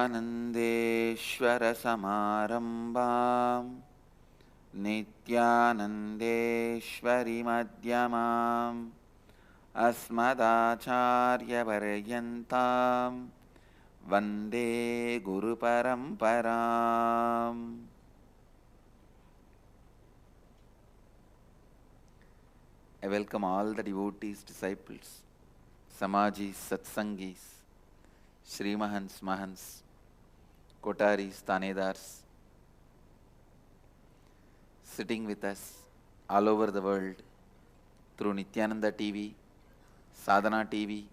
विवेकानन्देश्वरसमारम्भां नित्यानन्देश्वरिमध्यमाम् अस्मदाचार्यपर्यन्तां वन्दे गुरुपरम्पराम्. I welcome all the devotees, disciples, Samajis, Satsangis, Shri Mahants, Mahants, Kotaris, Tanedars, sitting with us all over the world through Nityananda TV, Sadhana TV,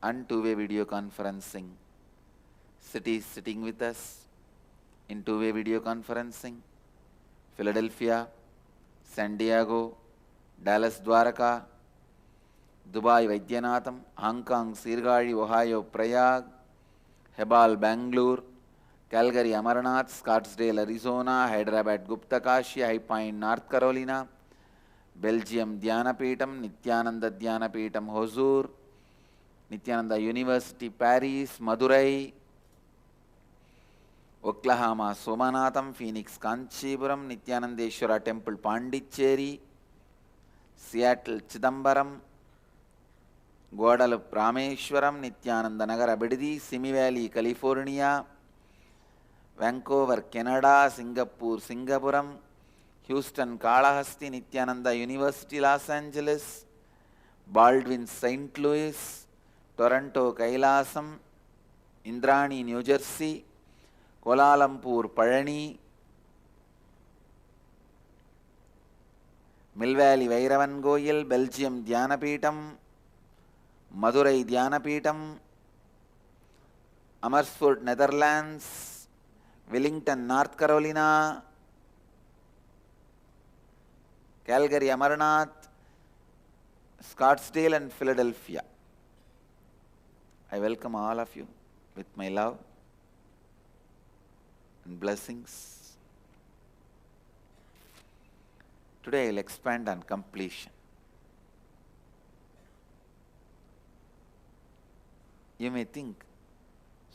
and two-way video conferencing. Cities sitting with us in two-way video conferencing: Philadelphia, San Diego, Dallas Dwaraka, Dubai Vaidyanatham, Hong Kong Sirgari, Ohio Prayag, Hebal Bangalore, Calgary Amarnath, Scottsdale Arizona, Hyderabad Gupta Kashi, High Point North Carolina, Belgium Dhyanapeetam, Nityananda Dhyanapeetam Hosur, Nityananda University Paris, Madurai, Oklahoma Somanatham, Phoenix Kanchipuram, Nityanandeshwara Temple Pondicherry, Seattle Chidambaram, Guadalupe Rameshwaram, Nityananda Nagar Abididi, Simi Valley California, Vancouver Canada, Singapore Singapuram, Houston Kalahasti, Nityananda University Los Angeles, Baldwin St. Louis, Toronto Kailasam, Indrani New Jersey, Kuala Lumpur Palani, Mill Valley Vairavan Goyal, Belgium Dhyanapeetam, Madurai Dhyanapeetam, Amersfoort Netherlands, Wellington North Carolina, Calgary Amarnath, Scottsdale and Philadelphia. I welcome all of you with my love and blessings. Today I will expand on completion. You may think,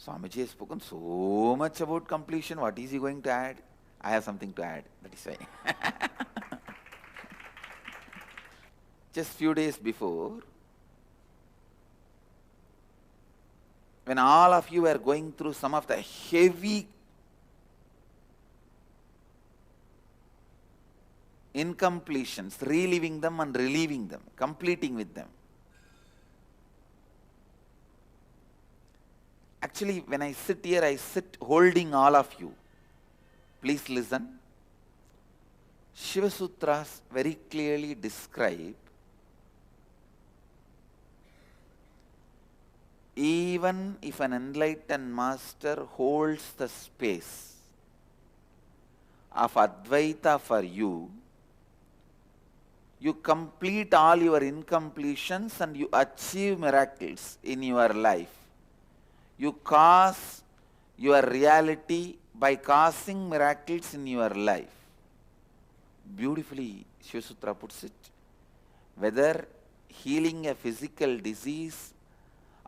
Swamiji has spoken so much about completion, what is he going to add? I have something to add, that is why. Just few days before, when all of you were going through some of the heavy incompletions, reliving them and relieving them, completing with them. Actually, when I sit here, I sit holding all of you. Please listen. Shiva Sutras very clearly describe even if an enlightened master holds the space of Advaita for you, you complete all your incompletions and you achieve miracles in your life. You cause your reality by causing miracles in your life. Beautifully, Shiva Sutra puts it. Whether healing a physical disease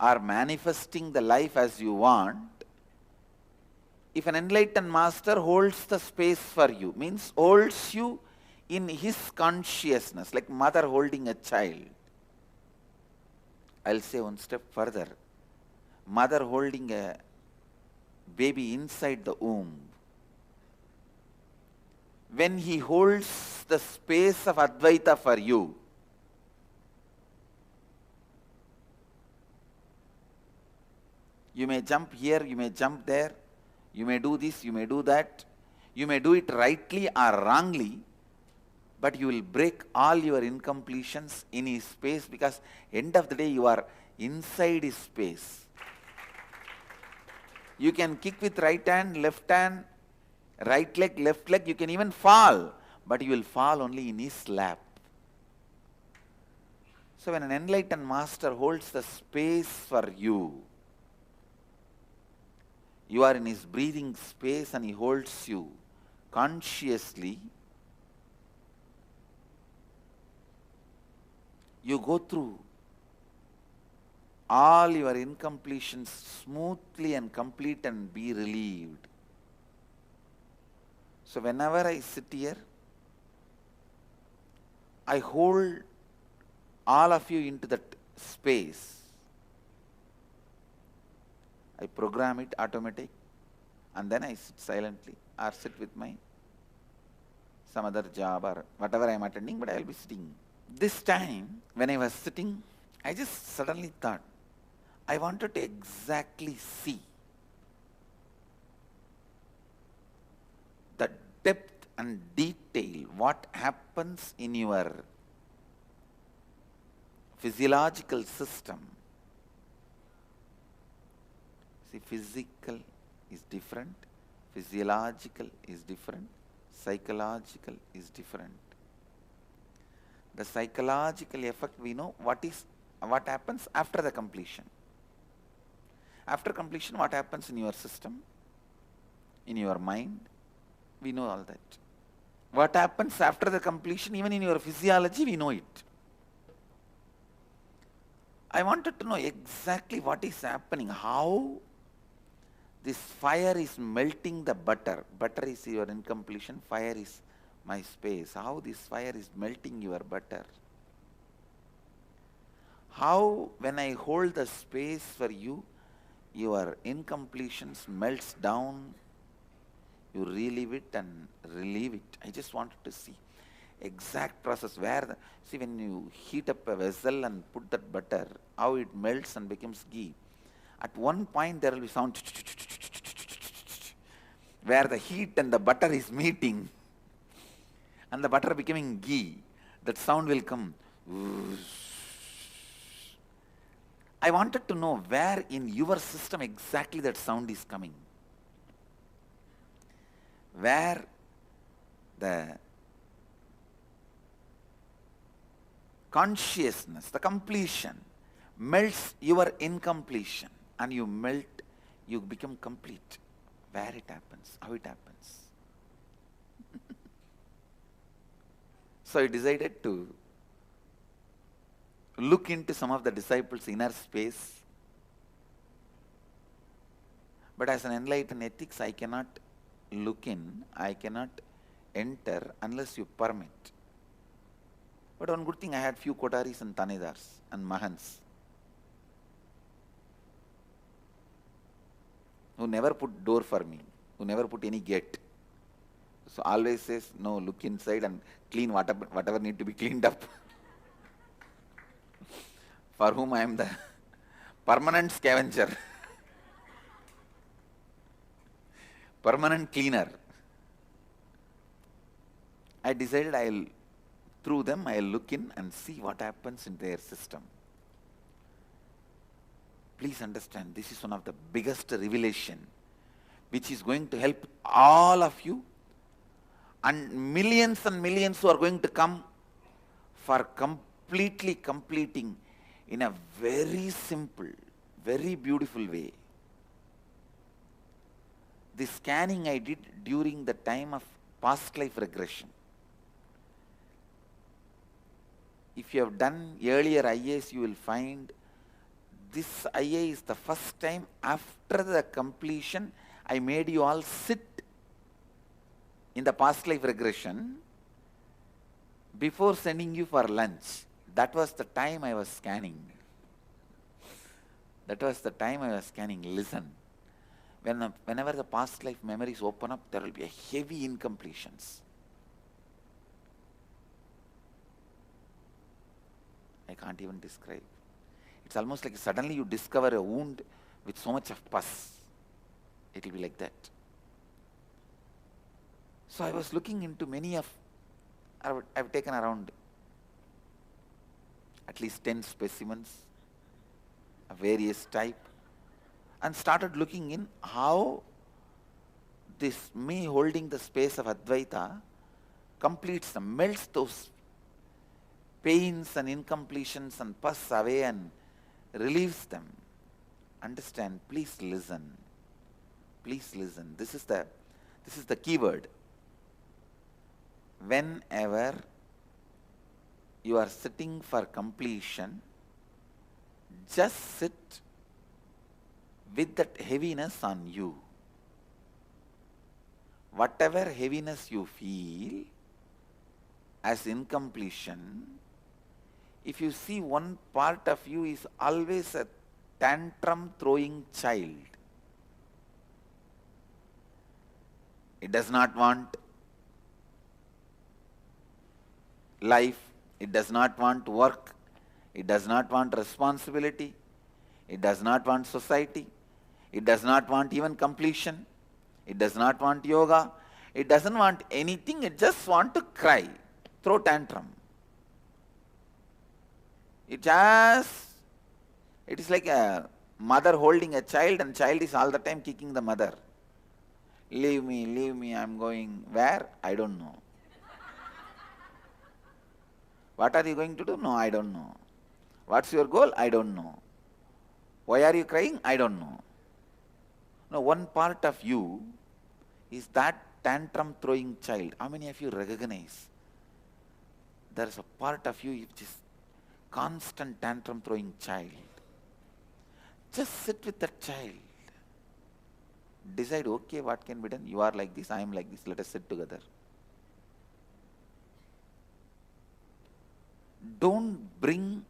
or manifesting the life as you want, if an enlightened master holds the space for you, means holds you in his consciousness, like mother holding a child. I'll say one step further. Mother holding a baby inside the womb. When he holds the space of Advaita for you, you may jump here, you may jump there, you may do this, you may do that, you may do it rightly or wrongly, but you will break all your incompletions in his space, because end of the day you are inside his space. You can kick with right hand, right leg, left leg, you can even fall, but you will fall only in his lap. So when an enlightened master holds the space for you, you are in his breathing space and he holds you consciously. You go through all your incompletions smoothly and complete and be relieved. So whenever I sit here, I hold all of you into that space. I program it automatic, and then I sit silently or sit with my some other job or whatever I am attending, but I will be sitting. This time, when I was sitting, I just suddenly thought, I wanted to exactly see the depth and detail, what happens in your physiological system. See, physical is different, physiological is different, psychological is different. The psychological effect, we know what happens after the completion. After completion, what happens in your system, in your mind, we know all that. What happens after the completion, even in your physiology, we know it. I wanted to know exactly what is happening, how this fire is melting the butter. Butter is your incompletion, fire is my space. How this fire is melting your butter. How when I hold the space for you, your incompletions melts down, you relieve it and relieve it. I just wanted to see exact process where, see when you heat up a vessel and put that butter, how it melts and becomes ghee. At one point there will be sound where the heat and the butter is meeting and the butter becoming ghee. That sound will come. I wanted to know where in your system exactly that sound is coming. Where the consciousness, the completion, melts your incompletion and you melt, you become complete. Where it happens, how it happens. So I decided to look into some of the disciples' inner space. But as an enlightened ethics, I cannot look in, I cannot enter unless you permit. But one good thing, I had few Kotaris and Tanedars and Mahans who never put door for me, who never put any gate. So always says, no, look inside and clean whatever need to be cleaned up. For whom I am the permanent scavenger, permanent cleaner. I decided through them I'll look in and see what happens in their system. Please understand, this is one of the biggest revelation which is going to help all of you and millions who are going to come for completely completing in a very simple, very beautiful way. The scanning I did during the time of past life regression. If you have done earlier IAs, you will find this IA is the first time after the completion I made you all sit in the past life regression before sending you for lunch. That was the time I was scanning. That was the time I was scanning. Listen, whenever the past life memories open up, there will be a heavy incompletions. I can't even describe. It's almost like suddenly you discover a wound with so much of pus. It will be like that. So I was looking into many of, I've taken around at least 10 specimens of various type and started looking in how this me holding the space of Advaita completes them, melts those pains and incompletions and pus away and relieves them. Understand, please listen. Please listen. This is the key word. Whenever you are sitting for completion, Just sit with that heaviness on you. Whatever heaviness you feel as incompletion, if you see one part of you is always a tantrum throwing child. It does not want life, it does not want work, it does not want responsibility, it does not want society, it does not want even completion, it does not want yoga, it doesn't want anything, it just wants to cry, throw tantrum. It is like a mother holding a child and child is all the time kicking the mother. Leave me, I'm going where? I don't know. What are you going to do? No, I don't know. What's your goal? I don't know. Why are you crying? I don't know. No, one part of you is that tantrum throwing child. How many of you recognize there is a part of you which is constant tantrum throwing child? Just sit with that child. Decide, okay, what can be done? You are like this, I am like this, let us sit together. Don't bring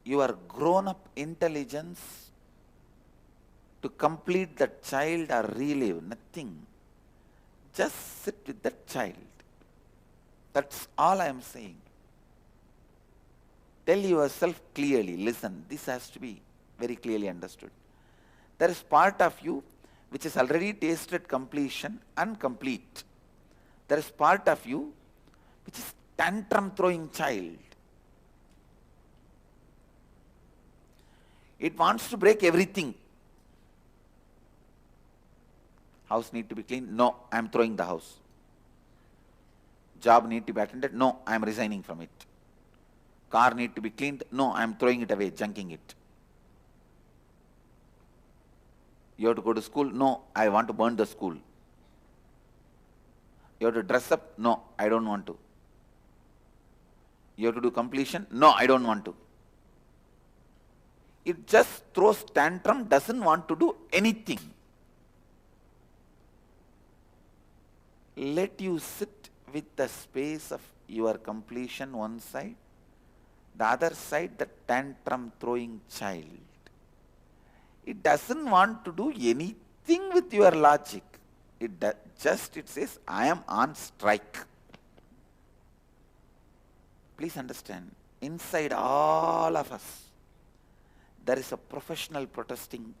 your grown-up intelligence to complete that child or relive, nothing. Just sit with that child. That's all I am saying. Tell yourself clearly, listen, this has to be very clearly understood. There is part of you which has already tasted completion and complete. There is part of you which is tantrum throwing child. It wants to break everything. House need to be cleaned? No, I am throwing the house. Job need to be attended? No, I am resigning from it. Car need to be cleaned? No, I am throwing it away, junking it. You have to go to school? No, I want to burn the school. You have to dress up? No, I don't want to. You have to do completion? No, I don't want to. It just throws tantrum, doesn't want to do anything. Let you sit with the space of your completion one side, the other side the tantrum throwing child. It doesn't want to do anything with your logic. It says, I am on strike. Please understand, inside all of us, there is a professional protesting,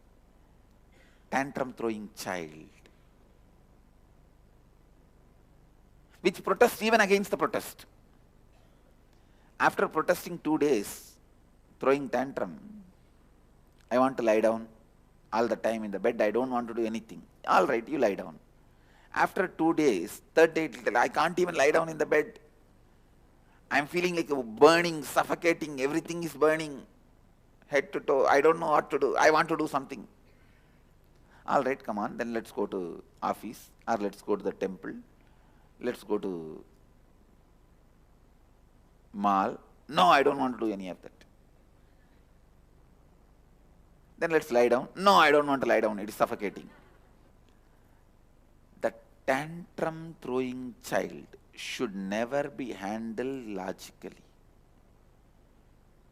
tantrum throwing child, which protests even against the protest. After protesting 2 days, throwing tantrum, I want to lie down all the time in the bed, I don't want to do anything. All right, you lie down. After 2 days, third day, I can't even lie down in the bed. I'm feeling like burning, suffocating, everything is burning, head to toe, I don't know what to do, I want to do something. All right, come on, then let's go to office or let's go to the temple, let's go to mall. No, I don't want to do any of that. Then let's lie down. No, I don't want to lie down, it is suffocating. The tantrum throwing child should never be handled logically.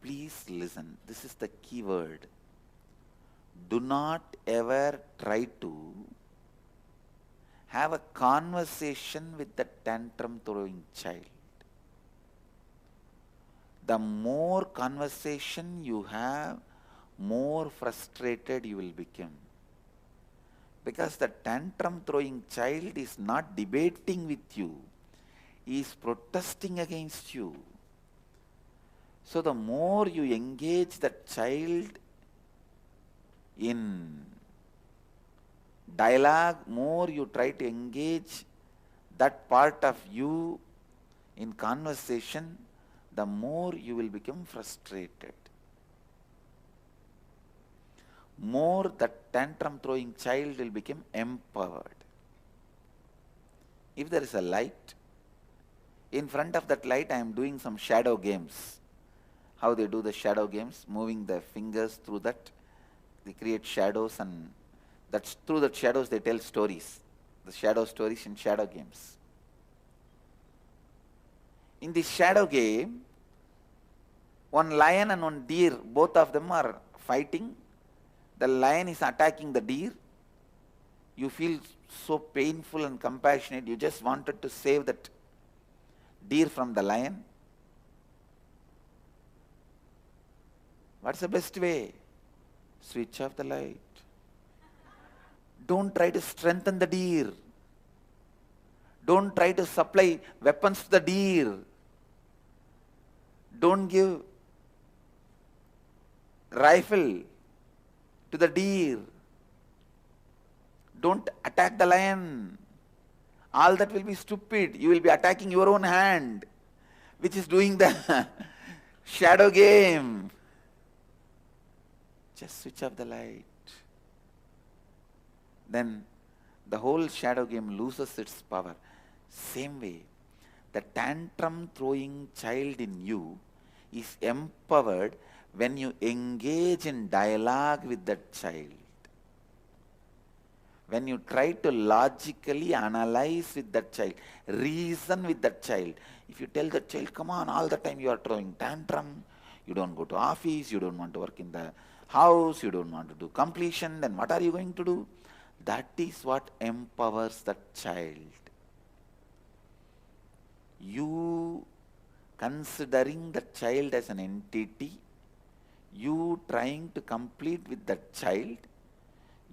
Please listen, this is the key word. Do not ever try to have a conversation with the tantrum throwing child. The more conversation you have, more frustrated you will become. Because the tantrum throwing child is not debating with you, he is protesting against you. So the more you engage that child in dialogue, more you try to engage that part of you in conversation, the more you will become frustrated. More that tantrum throwing child will become empowered. If there is a light, in front of that light I am doing some shadow games. how they do the shadow games, moving their fingers through that. They create shadows, and that's through the shadows they tell stories. The shadow stories in shadow games. In this shadow game, one lion and one deer, both of them are fighting. The lion is attacking the deer. You feel so painful and compassionate. You just wanted to save that deer from the lion. What's the best way? Switch off the light. Don't try to strengthen the deer. Don't try to supply weapons to the deer. Don't give rifle to the deer. Don't attack the lion. All that will be stupid. You will be attacking your own hand, which is doing the shadow game. Just switch off the light. Then the whole shadow game loses its power. Same way, the tantrum throwing child in you is empowered when you engage in dialogue with that child. When you try to logically analyze with that child, reason with that child. If you tell the child, come on, all the time you are throwing tantrum, you don't go to office, you don't want to work in the house, you don't want to do completion, then what are you going to do? That is what empowers that child. You considering the child as an entity, you trying to complete with that child,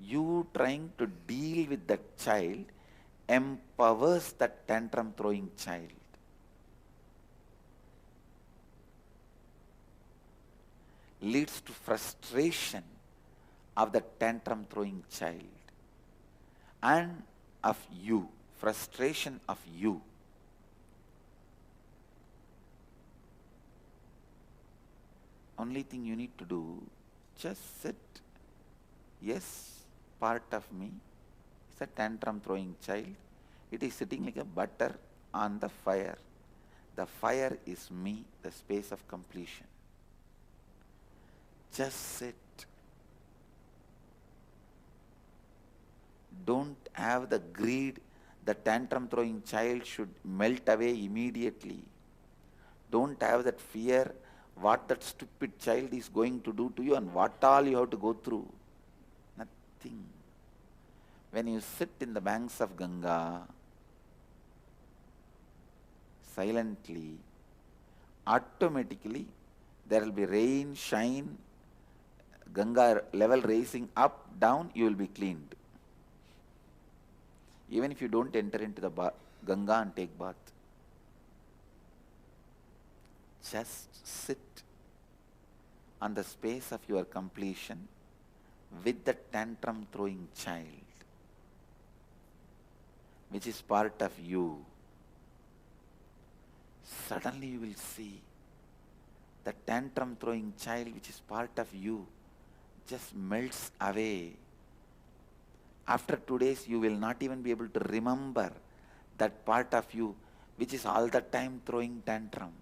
you trying to deal with that child, empowers that tantrum throwing child. Leads to frustration of the tantrum throwing child and of you, frustration of you. Only thing you need to do, just sit. Yes, part of me is a tantrum throwing child. It is sitting like a butter on the fire. The fire is me, the space of completion. Just sit. Don't have the greed. The tantrum throwing child should melt away immediately. Don't have that fear what that stupid child is going to do to you and what all you have to go through. Nothing. When you sit in the banks of Ganga, silently, automatically there will be rain, shine, Ganga level raising up, down, you will be cleaned. Even if you don't enter into the Ganga and take bath. Just sit on the space of your completion with the tantrum throwing child, which is part of you. Suddenly you will see the tantrum throwing child, which is part of you, just melts away. After 2 days, you will not even be able to remember that part of you, which is all the time throwing tantrum.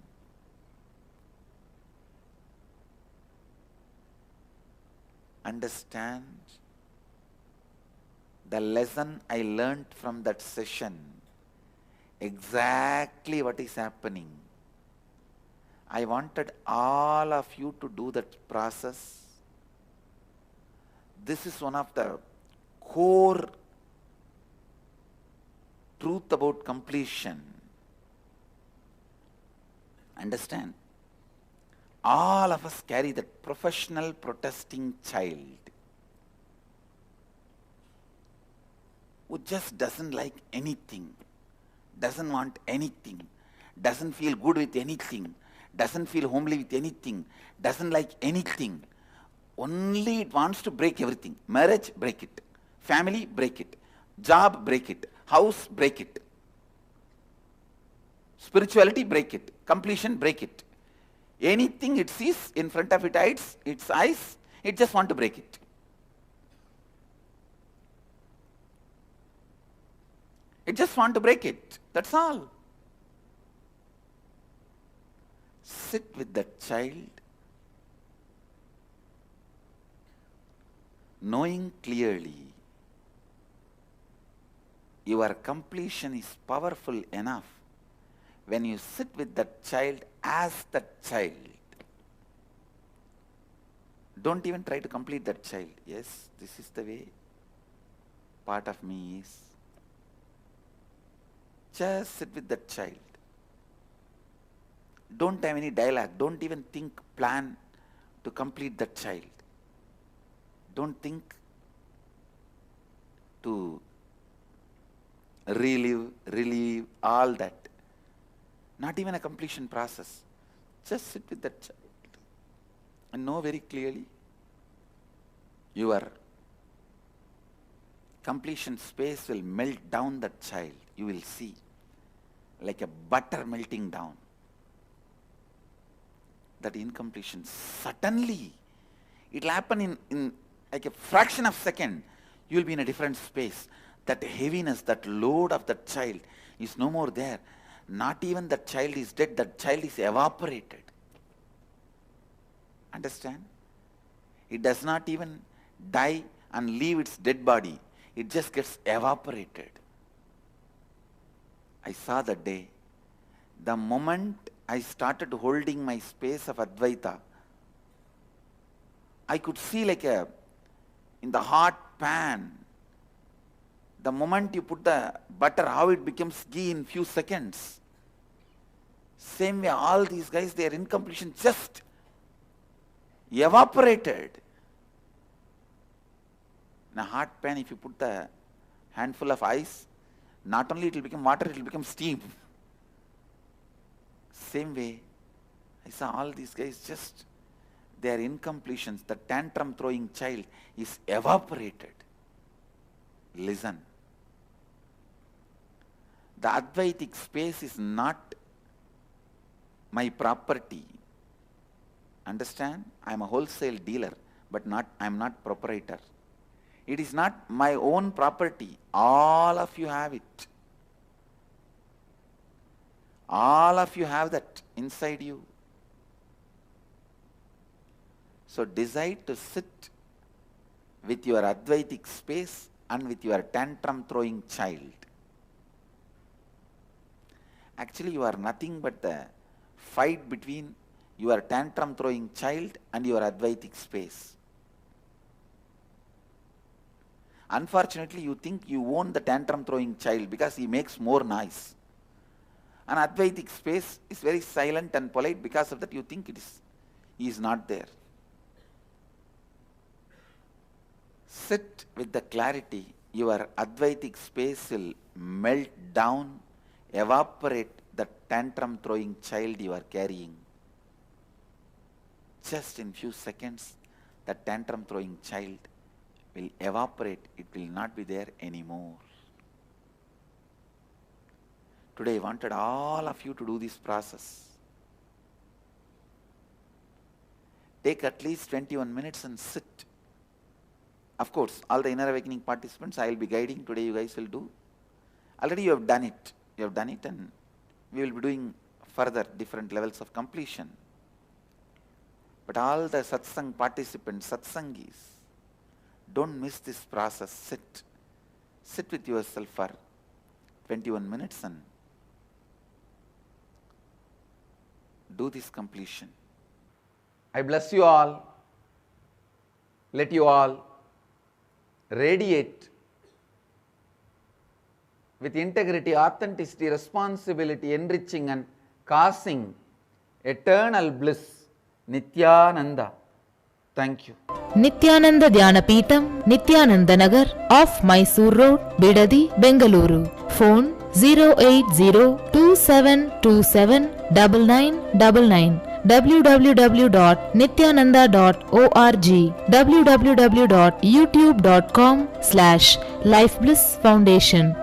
Understand the lesson I learned from that session, exactly what is happening. I wanted all of you to do that process. This is one of the core truth about completion. Understand? All of us carry that professional protesting child who just doesn't like anything, doesn't want anything, doesn't feel good with anything, doesn't feel homely with anything, doesn't like anything. Only it wants to break everything. Marriage, break it. Family, break it. Job, break it. House, break it. Spirituality, break it. Completion, break it. Anything it sees in front of its eyes, it just wants to break it. It just wants to break it. That's all. Sit with that child knowing clearly your completion is powerful enough when you sit with that child as that child. Don't even try to complete that child. Yes, this is the way part of me is. Just sit with that child. Don't have any dialogue. Don't even think, plan to complete that child. Don't think to relieve all that. Not even a completion process. Just sit with that child and know very clearly your completion space will melt down that child. You will see like a butter melting down. That incompletion, suddenly it will happen in like a fraction of a second. You will be in a different space. That heaviness, that load of that child is no more there. Not even that child is dead, that child is evaporated. Understand? It does not even die and leave its dead body. It just gets evaporated. I saw that day. The moment I started holding my space of Advaita, I could see like in the hot pan, the moment you put the butter, how it becomes ghee in few seconds. Same way, all these guys, their incompletion just evaporated. In a hot pan, if you put the handful of ice, not only it will become water, it will become steam. Same way, I saw all these guys just, their incompletions, the tantrum throwing child is evaporated. Listen. The Advaitic space is not my property. Understand? I am a wholesale dealer, but I am not proprietor. It is not my own property. All of you have it. All of you have that inside you. So decide to sit with your Advaitic space and with your tantrum throwing child. Actually, you are nothing but the fight between your tantrum throwing child and your Advaitic space. Unfortunately, you think you own the tantrum throwing child because he makes more noise. An Advaitic space is very silent and polite. Because of that, you think he is not there. Sit with the clarity. Your Advaitic space will melt down, evaporate the tantrum throwing child you are carrying. Just in few seconds, the tantrum throwing child will evaporate. It will not be there anymore. Today I wanted all of you to do this process. Take at least 21 minutes and sit. Of course, all the inner awakening participants I will be guiding. Today you guys will do. Already you have done it. You have done it, and we will be doing further different levels of completion. But all the satsang participants, satsangis, don't miss this process. Sit. Sit with yourself for 21 minutes and do this completion. I bless you all. Let you all radiate with integrity, authenticity, responsibility, enriching and causing eternal bliss. Nityananda. Thank you. Nityananda Dhyanapitham, Nityananda Nagar, off Mysore Road, Bidadi, Bengaluru. Phone 08027279999. www.nityananda.org. www.youtube.com/Life Bliss Foundation.